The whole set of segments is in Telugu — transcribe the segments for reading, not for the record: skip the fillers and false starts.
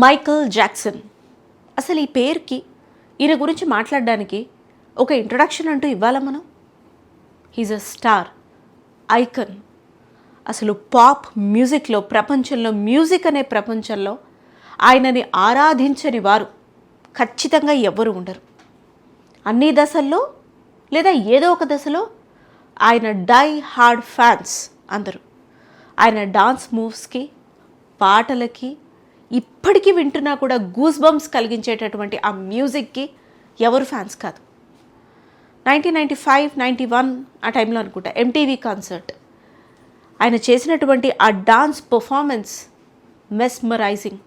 Michael Jackson. అసలు ఈ పేరుకి ఈయన గురించి మాట్లాడడానికి ఒక ఇంట్రడక్షన్ అంటూ ఇవ్వాలా మనం? He's a star, icon. అసలు పాప్ మ్యూజిక్లో, ప్రపంచంలో, మ్యూజిక్ అనే ప్రపంచంలో ఆయనని ఆరాధించని వారు ఖచ్చితంగా ఎవ్వరు ఉండరు. అన్ని దశల్లో లేదా ఏదో ఒక దశలో ఆయన డై హార్డ్ ఫ్యాన్స్ అందరూ. ఆయన డాన్స్ మూవ్స్కి, పాటలకి, ఇప్పటికీ వింటున్నా కూడా గూస్ బంప్స్ కలిగించేటటువంటి ఆ మ్యూజిక్కి ఎవరు ఫ్యాన్స్ కాదు. 1995, 91 ఆ టైంలో అనుకుంటా MTV కాన్సర్ట్ ఆయన చేసినటువంటి ఆ డాన్స్ పర్ఫార్మెన్స్ మెస్మరైజింగ్.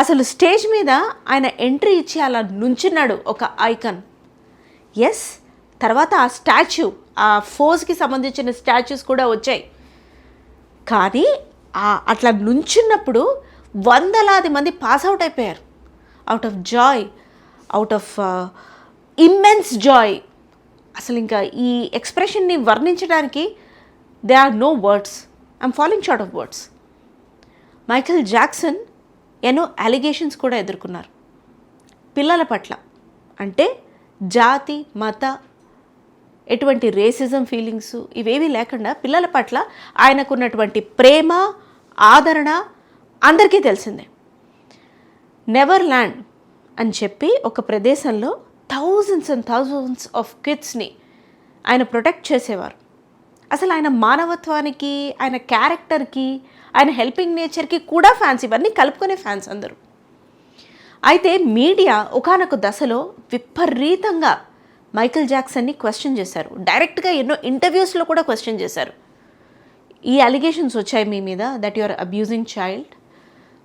అసలు స్టేజ్ మీద ఆయన ఎంట్రీ ఇచ్చి అలా నుంచున్నాడు ఒక ఐకన్. ఎస్, తర్వాత ఆ స్టాచ్యూ, ఆ ఫోర్స్కి సంబంధించిన స్టాచ్యూస్ కూడా వచ్చాయి. కానీ అట్లా నుంచున్నప్పుడు వందలాది మంది పాస్అవుట్ అయిపోయారు. Out of joy, out of immense joy. అసలు ఇంకా ఈ ఎక్స్ప్రెషన్ని వర్ణించడానికి they are no words. I am following short of words. Michael Jackson ఎన్నో అలిగేషన్స్ కూడా ఎదుర్కొన్నారు పిల్లల పట్ల. అంటే జాతి, మత, ఎటువంటి రేసిజం ఫీలింగ్స్ ఇవేవీ లేకుండా పిల్లల పట్ల ఆయనకున్నటువంటి ప్రేమ, ఆదరణ అందరికీ తెలిసిందే. నెవర్ల్యాండ్ అని చెప్పి ఒక ప్రదేశంలో థౌజండ్స్ అండ్ థౌజండ్స్ ఆఫ్ కిడ్స్ని ఆయన ప్రొటెక్ట్ చేసేవారు. అసలు ఆయన మానవత్వానికి, ఆయన క్యారెక్టర్కి, ఆయన హెల్పింగ్ నేచర్కి కూడా ఫ్యాన్స్, ఇవన్నీ కలుపుకునే ఫ్యాన్స్ అందరూ. అయితే మీడియా ఒకానొక దశలో విపరీతంగా మైకేల్ జాక్సన్ని క్వశ్చన్ చేశారు. డైరెక్ట్గా ఎన్నో ఇంటర్వ్యూస్లో కూడా క్వశ్చన్ చేశారు. ఈ అలిగేషన్స్ వచ్చాయి మీ మీద that you are abusing child.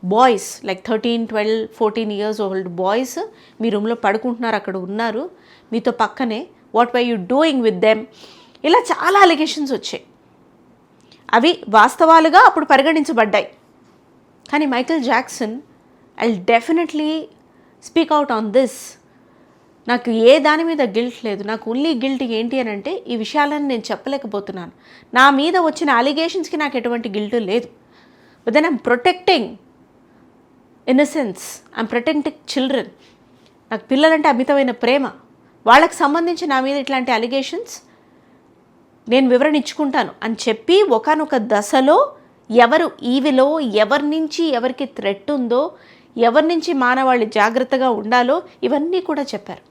Boys like 13, 12, 14 years old boys మీ రూమ్లో పడుకుంటున్నారు, అక్కడ ఉన్నారు మీతో పక్కనే. What why you doing with them? ఇలా చాలా అలిగేషన్స్ వచ్చాయి. అవి వాస్తవాలుగా అప్పుడు పరిగణించబడ్డాయి. కానీ Michael Jackson I definitely speak out on this. నాకు ఏ దాని మీద గిల్ట్ లేదు. నాకు ఓన్లీ గిల్ట్ ఏంటి అని అంటే ఈ విషయాలను నేను చెప్పలేకపోతున్నాను. నా మీద వచ్చిన అలిగేషన్స్కి నాకు ఎటువంటి గిల్ట్ లేదు. But then I'm protecting innocence, I'm protecting children. నాకు పిల్లలంటే అమితమైన ప్రేమ. వాళ్ళకి సంబంధించి నా మీద ఇట్లాంటి అలిగేషన్స్ నేను వివరణ ఇచ్చుకుంటాను అని చెప్పి ఒకానొక దశలో ఎవరు ఈవిలో, ఎవరి నుంచి ఎవరికి థ్రెట్ ఉందో, ఎవరి నుంచి మానవాళి జాగ్రత్తగా ఉండాలో ఇవన్నీ కూడా చెప్పారు.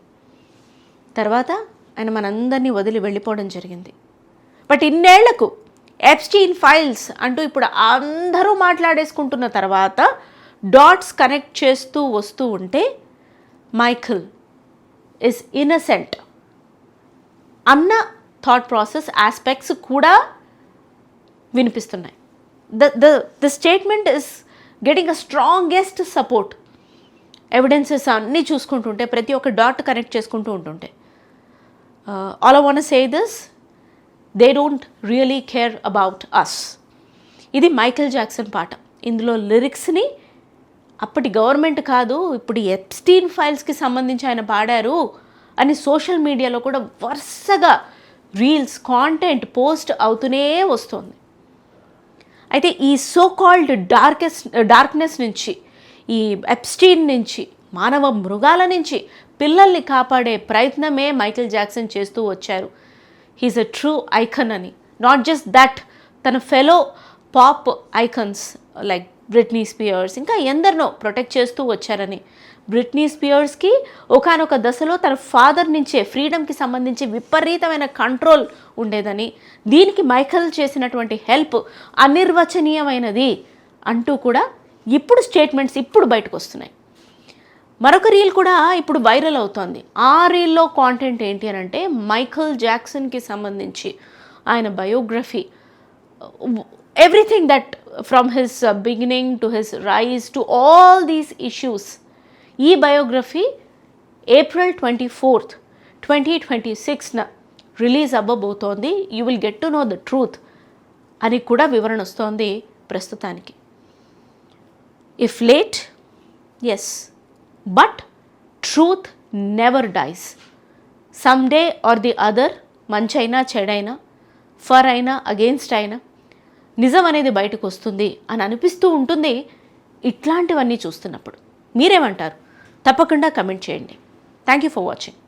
తర్వాత ఆయన మనందరినీ వదిలి వెళ్ళిపోవడం జరిగింది. బట్ ఇన్నేళ్లకు ఎప్స్టీన్ ఫైల్స్ అంటూ ఇప్పుడు అందరూ మాట్లాడేసుకుంటున్న తర్వాత డాట్స్ కనెక్ట్ చేస్తూ వస్తూ ఉంటే మైకేల్ ఇస్ ఇన్నసెంట్ అన్న థాట్ ప్రాసెస్ ఆస్పెక్ట్స్ కూడా వినిపిస్తున్నాయి. The statement is getting a strongest support. Evidences అన్నీ చూసుకుంటుంటే, ప్రతి ఒక్క డాట్ కనెక్ట్ చేసుకుంటూ ఉంటుంటే, all I want say this, they don't really care about us. ఇది మైకేల్ జాక్సన్ పాట. ఇందులో లిరిక్స్ని అప్పటి గవర్నమెంట్ కాదు, ఇప్పుడు ఎప్స్టీన్ ఫైల్స్కి సంబంధించి ఆయన పాడారు అని సోషల్ మీడియాలో కూడా వరుసగా రీల్స్, కాంటెంట్ పోస్ట్ అవుతూనే వస్తుంది. అయితే ఈ సో కాల్డ్ డార్క్నెస్ నుంచి, ఈ ఎప్స్టీన్ నుంచి, మానవ మృగాల నుంచి పిల్లల్ని కాపాడే ప్రయత్నమే మైకేల్ జాక్సన్ చేస్తూ వచ్చారు. హీఈస్ అ ట్రూ ఐకన్ అని. నాట్ జస్ట్ దట్, తన fellow pop icons like Britney spheres ఇంకా ఎందరినో ప్రొటెక్ట్ చేస్తూ వచ్చారని. బ్రిట్నీ స్పియర్స్కి ఒకానొక దశలో తన ఫాదర్ నుంచే ఫ్రీడమ్కి సంబంధించి విపరీతమైన కంట్రోల్ ఉండేదని, దీనికి మైకేల్ చేసినటువంటి హెల్ప్ అనిర్వచనీయమైనది అంటూ కూడా ఇప్పుడు స్టేట్మెంట్స్ ఇప్పుడు బయటకు వస్తున్నాయి. మరొక రీల్ కూడా ఇప్పుడు వైరల్ అవుతోంది. ఆ రీల్లో కాంటెంట్ ఏంటి అని అంటే మైకేల్ జాక్సన్కి సంబంధించి ఆయన biography, everything that from his beginning to his rise to all these issues. ఈ బయోగ్రఫీ April 24th, 2026న రిలీజ్ అవ్వబోతోంది. You will get to know the truth అని కూడా వివరణ వస్తోంది ప్రస్తుతానికి. If late, yes, but truth never dies. Some day or the other, మంచైనా చెడైనా, ఫర్ అయినా అగెయిన్స్ట్ అయినా, నిజం అనేది బయటకు వస్తుంది అని అనిపిస్తూ ఉంటుంది ఇట్లాంటివన్నీ చూస్తున్నప్పుడు మీరేమంటారు? తప్పకుండా కమెంట్ చేయండి. Thank you for watching.